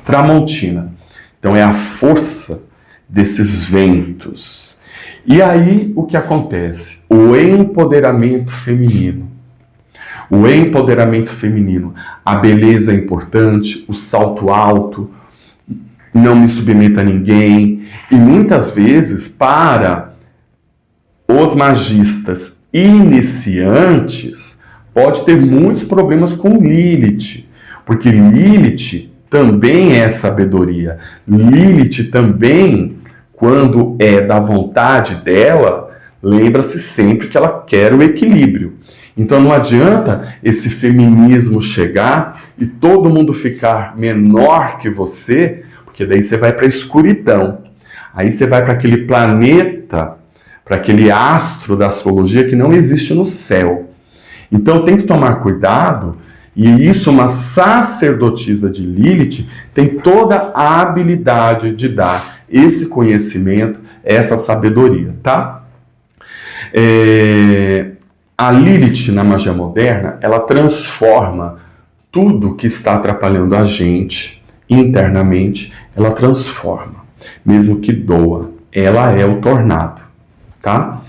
Tramontina. Então é a força desses ventos. E aí o que acontece? O empoderamento feminino. O empoderamento feminino. A beleza é importante, o salto alto, não me submeta a ninguém. E muitas vezes, para os magistas iniciantes, pode ter muitos problemas com Lilith. Porque Lilith também é sabedoria. Lilith também, quando é da vontade dela, lembra-se sempre que ela quer o equilíbrio. Então não adianta esse feminismo chegar e todo mundo ficar menor que você, porque daí você vai para a escuridão. Aí você vai para aquele planeta, para aquele astro da astrologia que não existe no céu. Então tem que tomar cuidado. E isso, uma sacerdotisa de Lilith tem toda a habilidade de dar esse conhecimento, essa sabedoria, tá? A Lilith, na magia moderna, ela transforma tudo que está atrapalhando a gente internamente, ela transforma, mesmo que doa. Ela é o tornado, tá?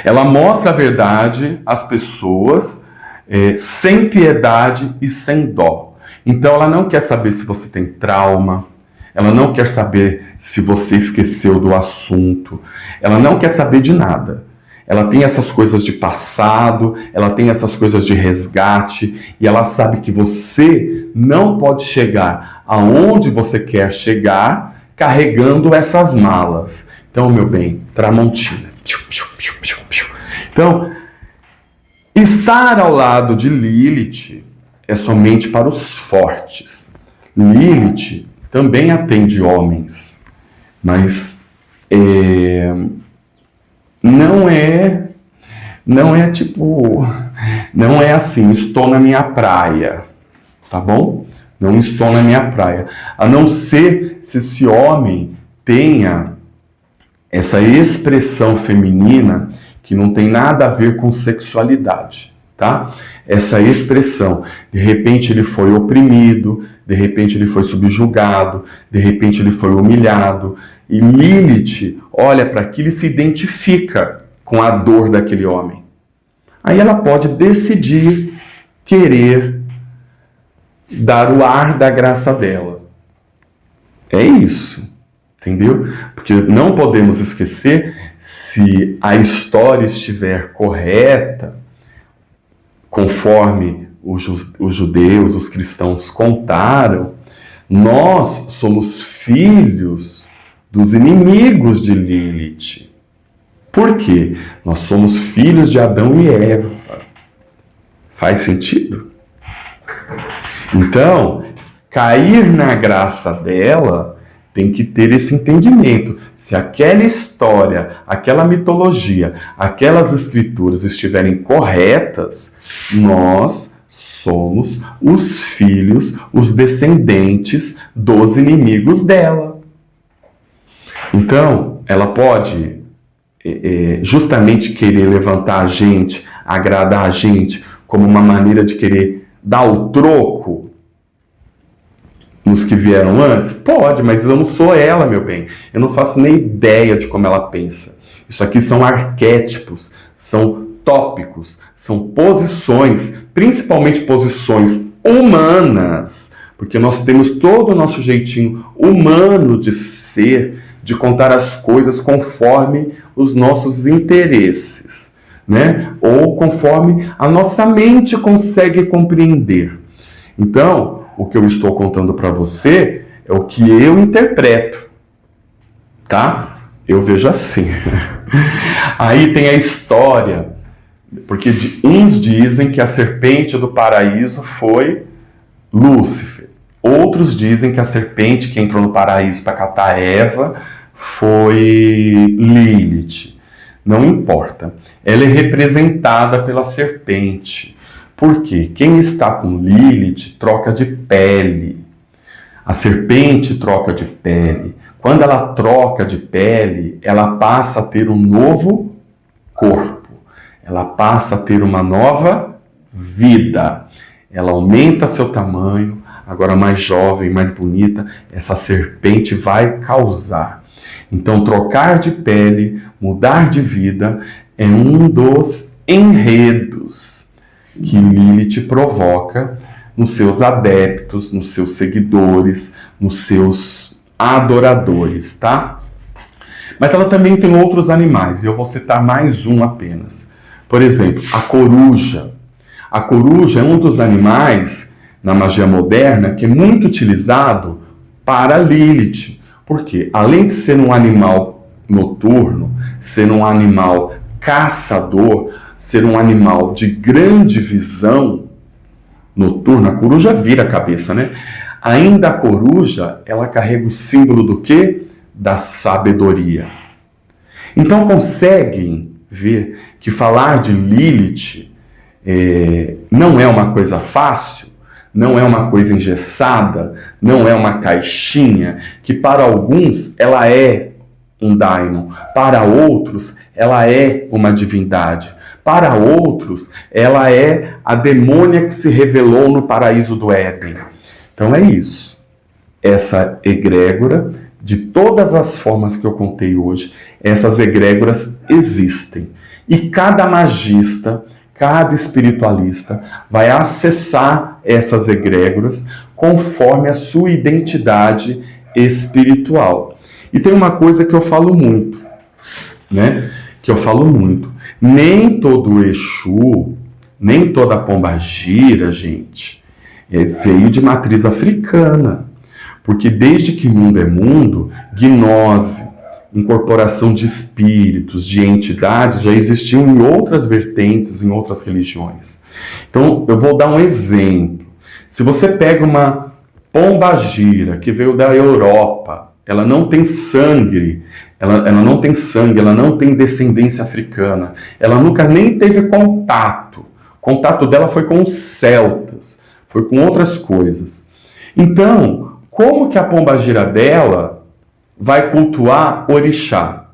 Ela mostra a verdade às pessoas sem piedade e sem dó. Então ela não quer saber se você tem trauma, ela não quer saber se você esqueceu do assunto, ela não quer saber de nada. Ela tem essas coisas de passado, ela tem essas coisas de resgate, e ela sabe que você não pode chegar aonde você quer chegar carregando essas malas. Então, meu bem, Tramontina. Então, estar ao lado de Lilith é somente para os fortes. Lilith também atende homens, mas não é assim, estou na minha praia, tá bom? Não estou na minha praia. A não ser se esse homem tenha essa expressão feminina que não tem nada a ver com sexualidade, tá? Essa expressão, de repente ele foi oprimido, de repente ele foi subjugado, de repente ele foi humilhado, e Lilith olha para aquilo e se identifica com a dor daquele homem. Aí ela pode decidir querer dar o ar da graça dela. É isso, entendeu? Porque não podemos esquecer, se a história estiver correta, conforme os judeus, os cristãos contaram, nós somos filhos dos inimigos de Lilith. Por quê? Nós somos filhos de Adão e Eva. Faz sentido? Então, cair na graça dela tem que ter esse entendimento. Se aquela história, aquela mitologia, aquelas escrituras estiverem corretas, nós somos os filhos, os descendentes dos inimigos dela. Então, ela pode justamente querer levantar a gente, agradar a gente, como uma maneira de querer dar o troco nos que vieram antes? Pode, mas eu não sou ela, meu bem. Eu não faço nem ideia de como ela pensa. Isso aqui são arquétipos, são tópicos, são posições, principalmente posições humanas, porque nós temos todo o nosso jeitinho humano de ser, de contar as coisas conforme os nossos interesses, né? Ou conforme a nossa mente consegue compreender. Então, o que eu estou contando para você é o que eu interpreto, tá? Eu vejo assim. Aí tem a história, porque uns dizem que a serpente do paraíso foi Lúcifer. Outros dizem que a serpente que entrou no paraíso para catar Eva foi Lilith. Não importa. Ela é representada pela serpente. Por quê? Quem está com Lilith troca de pele. A serpente troca de pele. Quando ela troca de pele, ela passa a ter um novo corpo. Ela passa a ter uma nova vida. Ela aumenta seu tamanho, agora mais jovem, mais bonita, essa serpente vai causar. Então, trocar de pele, mudar de vida, é um dos enredos que Lilith provoca nos seus adeptos, nos seus seguidores, nos seus adoradores, tá? Mas ela também tem outros animais, e eu vou citar mais um apenas. Por exemplo, a coruja. A coruja é um dos animais, na magia moderna, que é muito utilizado para Lilith. Por quê? Além de ser um animal noturno, ser um animal caçador, ser um animal de grande visão noturna, a coruja vira a cabeça, né? Ainda a coruja, ela carrega o símbolo do quê? Da sabedoria. Então conseguem ver que falar de Lilith não é uma coisa fácil, não é uma coisa engessada, não é uma caixinha, que para alguns ela é um daimon, para outros ela é uma divindade, Para outros, ela é a demônia que se revelou no paraíso do Éden. Então é isso. Essa egrégora, de todas as formas que eu contei hoje, essas egrégoras existem. E cada magista, cada espiritualista vai acessar essas egrégoras conforme a sua identidade espiritual. E tem uma coisa que eu falo muito, né? Nem todo Exu, nem toda Pombagira, gente, veio de matriz africana. Porque desde que mundo é mundo, gnose, incorporação de espíritos, de entidades, já existiam em outras vertentes, em outras religiões. Então, eu vou dar um exemplo. Se você pega uma pombagira que veio da Europa, ela não tem sangue, ela não tem sangue, ela não tem descendência africana, ela nunca nem teve contato. O contato dela foi com os celtas, foi com outras coisas. Então, como que a pombagira dela vai cultuar orixá?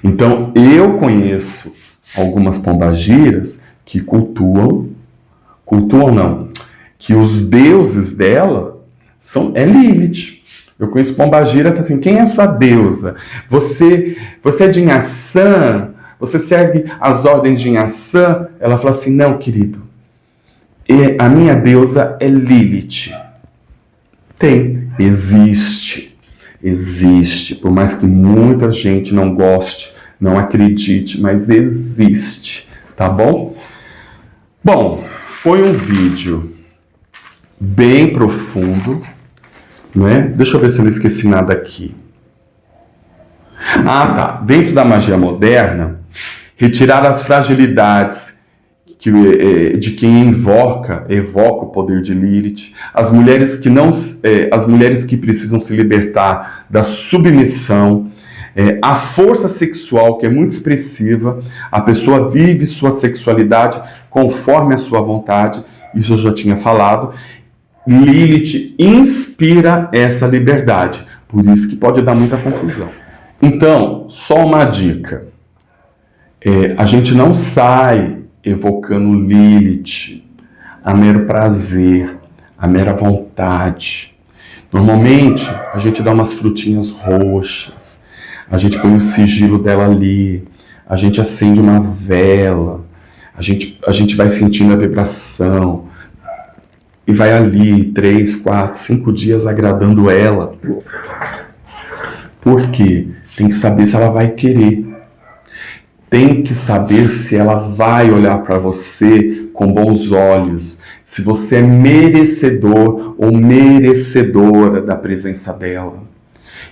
Então, eu conheço algumas pombagiras que que os deuses dela é Lilith. Eu conheço pombagira que assim, quem é sua deusa? Você é de Inhaçã? Você segue as ordens de Inhaçã? Ela fala assim, não, querido, a minha deusa é Lilith. Existe, por mais que muita gente não goste, não acredite, mas existe, tá bom? Bom, foi um vídeo bem profundo, né? Deixa eu ver se eu não esqueci nada aqui. Ah, tá. Dentro da magia moderna, retirar as fragilidades de quem evoca o poder de Lilith, as mulheres que precisam se libertar da submissão, a força sexual que é muito expressiva, a pessoa vive sua sexualidade conforme a sua vontade, isso eu já tinha falado. Lilith inspira essa liberdade, por isso que pode dar muita confusão. Então, só uma dica, a gente não sai evocando Lilith, a mero prazer, a mera vontade. Normalmente, a gente dá umas frutinhas roxas, a gente põe o sigilo dela ali, a gente acende uma vela, a gente vai sentindo a vibração, e vai ali 3, 4, 5 dias agradando ela. Por quê? Tem que saber se ela vai querer. Tem que saber se ela vai olhar para você com bons olhos, se você é merecedor ou merecedora da presença dela.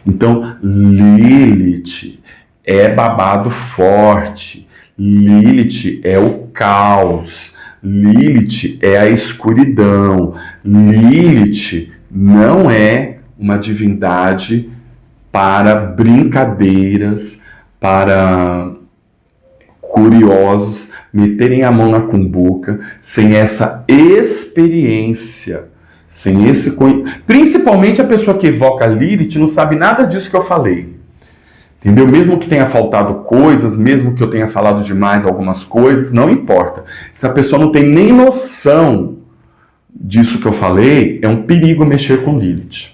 Então, Lilith é babado forte, Lilith é o caos, Lilith é a escuridão, Lilith não é uma divindade para brincadeiras, para curiosos meterem a mão na cumbuca, sem essa experiência, sem esse principalmente a pessoa que evoca Lilith não sabe nada disso que eu falei. Entendeu? Mesmo que tenha faltado coisas, mesmo que eu tenha falado demais algumas coisas, não importa. Se a pessoa não tem nem noção disso que eu falei, é um perigo mexer com Lilith.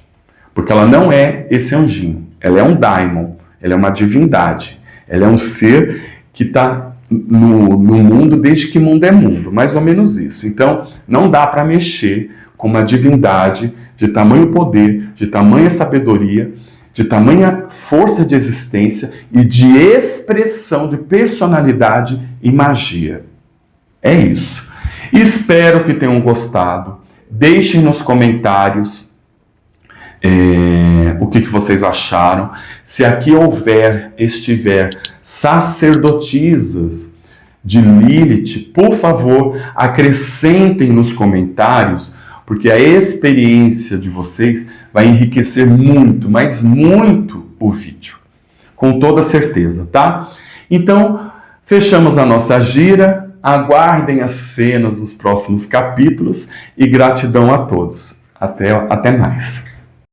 Porque ela não é esse anjinho. Ela é um daimon, ela é uma divindade. Ela é um ser que está no mundo desde que mundo é mundo, mais ou menos isso. Então, não dá para mexer com uma divindade de tamanho poder, de tamanha sabedoria, de tamanha força de existência e de expressão de personalidade e magia. É isso. Espero que tenham gostado. Deixem nos comentários o que vocês acharam. Se aqui estiver sacerdotisas de Lilith, por favor, acrescentem nos comentários, porque a experiência de vocês vai enriquecer muito, mas muito o vídeo. Com toda certeza, tá? Então, fechamos a nossa gira. Aguardem as cenas dos próximos capítulos e gratidão a todos. Até mais.